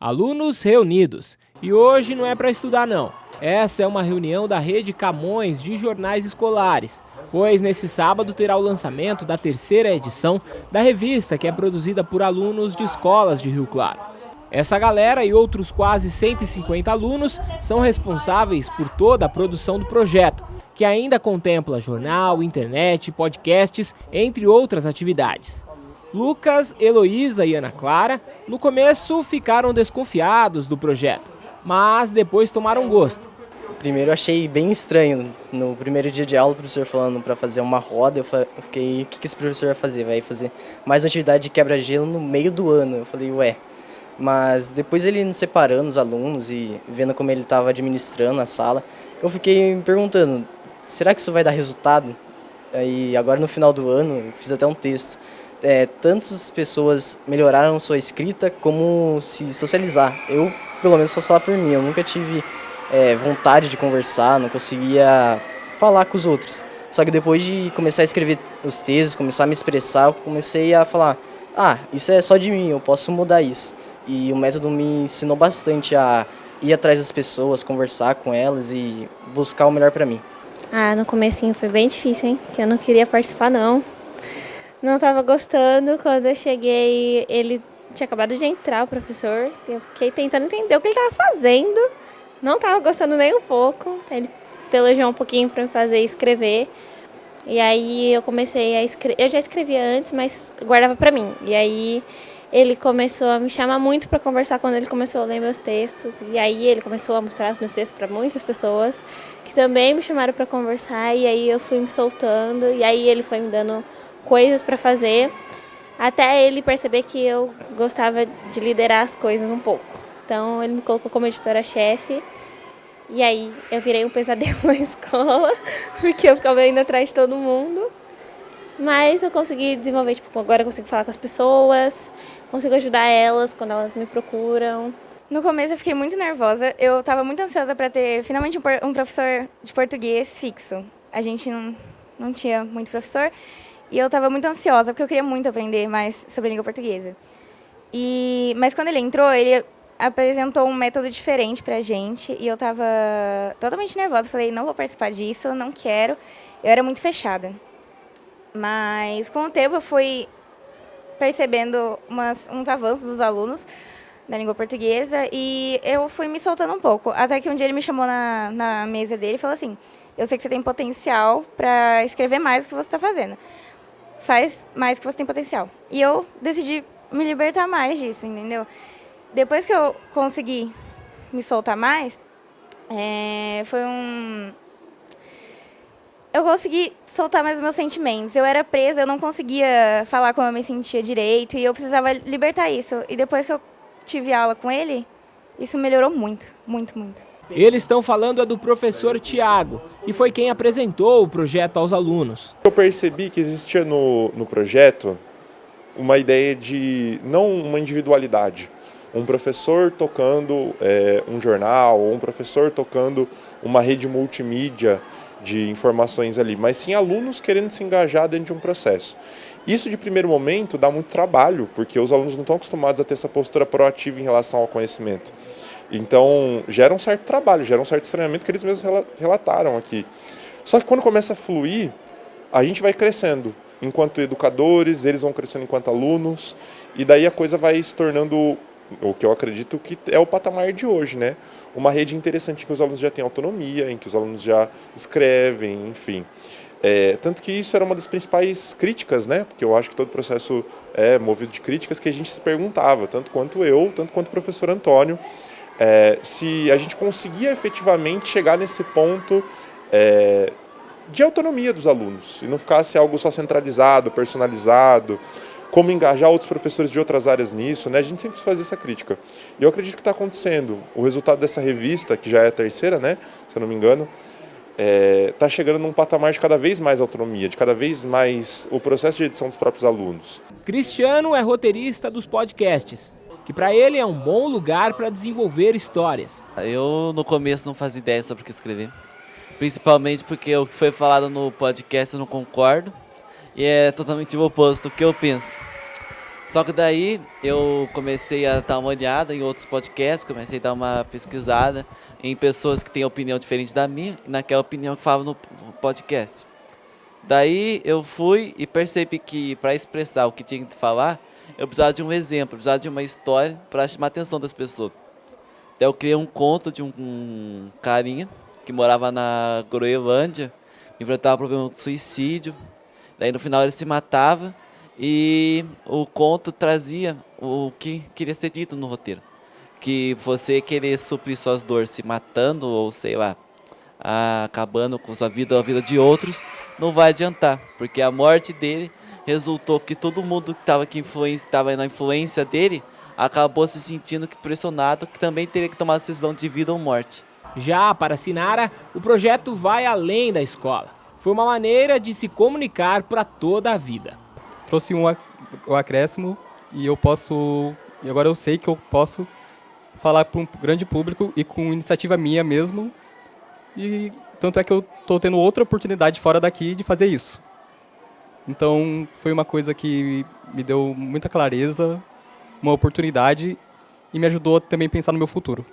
Alunos reunidos. E hoje não é para estudar não. Essa é uma reunião da Rede Camões de jornais escolares, pois nesse sábado terá o lançamento da 3ª edição da revista que é produzida por alunos de escolas de Rio Claro. Essa galera e outros quase 150 alunos são responsáveis por toda a produção do projeto, que ainda contempla jornal, internet, podcasts, entre outras atividades. Lucas, Heloísa e Ana Clara, no começo ficaram desconfiados do projeto, mas depois tomaram gosto. Primeiro eu achei bem estranho, no primeiro dia de aula o professor falando para fazer uma roda, eu fiquei, o que esse professor vai fazer? Vai fazer mais uma atividade de quebra-gelo no meio do ano, eu falei, ué. Mas depois ele nos separando os alunos e vendo como ele estava administrando a sala, eu fiquei me perguntando, será que isso vai dar resultado? Aí agora no final do ano eu fiz até um texto. Tantas pessoas melhoraram sua escrita como se socializar. Eu, pelo menos, posso falar por mim, eu nunca tive vontade de conversar, não conseguia falar com os outros. Só que depois de começar a escrever os textos, começar a me expressar, eu comecei a falar, isso é só de mim, eu posso mudar isso. E o método me ensinou bastante a ir atrás das pessoas, conversar com elas e buscar o melhor para mim. No comecinho foi bem difícil, hein? Que eu não queria participar, não. Não estava gostando. Quando eu cheguei, ele tinha acabado de entrar, o professor. Eu fiquei tentando entender o que ele estava fazendo. Não estava gostando nem um pouco. Ele pelejou um pouquinho para me fazer escrever. E aí eu comecei a escrever. Eu já escrevia antes, mas guardava para mim. E aí ele começou a me chamar muito para conversar quando ele começou a ler meus textos. E aí ele começou a mostrar os meus textos para muitas pessoas que também me chamaram para conversar. E aí eu fui me soltando. E aí ele foi me dando coisas para fazer, até ele perceber que eu gostava de liderar as coisas um pouco. Então ele me colocou como editora-chefe. E aí eu virei um pesadelo na escola, porque eu ficava indo atrás de todo mundo. Mas eu consegui desenvolver, agora eu consigo falar com as pessoas, consigo ajudar elas quando elas me procuram. No começo eu fiquei muito nervosa, eu estava muito ansiosa para ter finalmente um professor de português fixo. A gente não tinha muito professor e eu estava muito ansiosa, porque eu queria muito aprender mais sobre a língua portuguesa. Mas quando ele entrou, ele apresentou um método diferente para a gente e eu estava totalmente nervosa. Falei, não vou participar disso, não quero. Eu era muito fechada. Mas com o tempo eu fui percebendo uns avanços dos alunos na língua portuguesa e eu fui me soltando um pouco. Até que um dia ele me chamou na mesa dele e falou assim, eu sei que você tem potencial para escrever mais do que você está fazendo. Faz mais que você tem potencial. E eu decidi me libertar mais disso, entendeu? Depois que eu consegui me soltar mais, eu consegui soltar mais os meus sentimentos. Eu era presa, eu não conseguia falar como eu me sentia direito e eu precisava libertar isso. E depois que eu tive aula com ele, isso melhorou muito, muito, muito. Eles estão falando do professor Tiago, que foi quem apresentou o projeto aos alunos. Eu percebi que existia no projeto uma ideia de, não uma individualidade, um professor tocando um jornal, ou um professor tocando uma rede multimídia de informações ali, mas sim alunos querendo se engajar dentro de um processo. Isso, de primeiro momento, dá muito trabalho, porque os alunos não estão acostumados a ter essa postura proativa em relação ao conhecimento. Então, gera um certo trabalho, gera um certo estranhamento que eles mesmos relataram aqui. Só que quando começa a fluir, a gente vai crescendo. Enquanto educadores, eles vão crescendo enquanto alunos, e daí a coisa vai se tornando o que eu acredito que é o patamar de hoje, né? Uma rede interessante em que os alunos já têm autonomia, em que os alunos já escrevem, enfim. Tanto que isso era uma das principais críticas, né? Porque eu acho que todo processo é movido de críticas que a gente se perguntava, tanto quanto eu, tanto quanto o professor Antônio, se a gente conseguia efetivamente chegar nesse ponto de autonomia dos alunos, e não ficasse algo só centralizado, personalizado, como engajar outros professores de outras áreas nisso, né? A gente sempre faz essa crítica. E eu acredito que está acontecendo. O resultado dessa revista, que já é a 3ª, né? Se eu não me engano, está chegando num patamar de cada vez mais autonomia, de cada vez mais o processo de edição dos próprios alunos. Cristiano é roteirista dos podcasts, que para ele é um bom lugar para desenvolver histórias. Eu, no começo, não fazia ideia sobre o que escrever. Principalmente porque o que foi falado no podcast eu não concordo. E é totalmente o oposto do que eu penso. Só que daí eu comecei a dar uma olhada em outros podcasts, comecei a dar uma pesquisada em pessoas que têm opinião diferente da minha, e naquela opinião que falava no podcast. Daí eu fui e percebi que para expressar o que tinha que falar, eu precisava de um exemplo, eu precisava de uma história para chamar a atenção das pessoas. Daí eu criei um conto de um carinha que morava na Groenlândia, enfrentava problema de suicídio. Daí no final ele se matava e o conto trazia o que queria ser dito no roteiro. Que você querer suprir suas dores se matando ou sei lá, acabando com sua vida ou a vida de outros, não vai adiantar. Porque a morte dele resultou que todo mundo que estava na influência dele acabou se sentindo pressionado que também teria que tomar a decisão de vida ou morte. Já para Sinara, o projeto vai além da escola. Foi uma maneira de se comunicar para toda a vida. Trouxe um acréscimo e agora eu sei que eu posso falar para um grande público e com iniciativa minha mesmo. E tanto é que eu estou tendo outra oportunidade fora daqui de fazer isso. Então foi uma coisa que me deu muita clareza, uma oportunidade e me ajudou também a pensar no meu futuro.